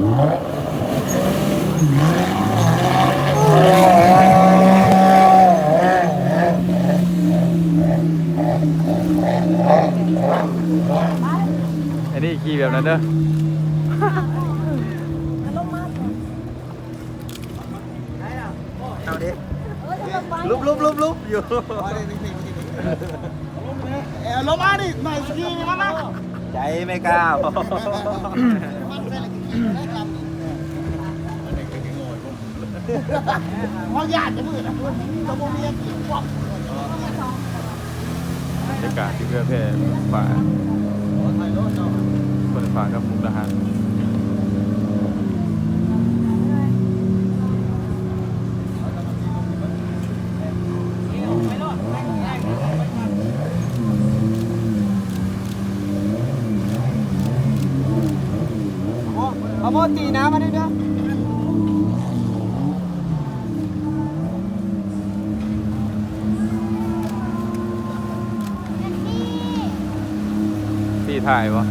อันนี้ขี่แบบนั้นเด้อเอาดิลุบอยู่ลงมาดิหน่อยสกีนี่มันนะ ใจไม่กล้าพอญาติจะมืดนะจะโมเมียกี่พวก บรรยากาศที่เพื่อเพศป่าคนป่ากับมุกดาหารเอาโมตีน้ำมาได้ด้วยที่ถ่ายวะ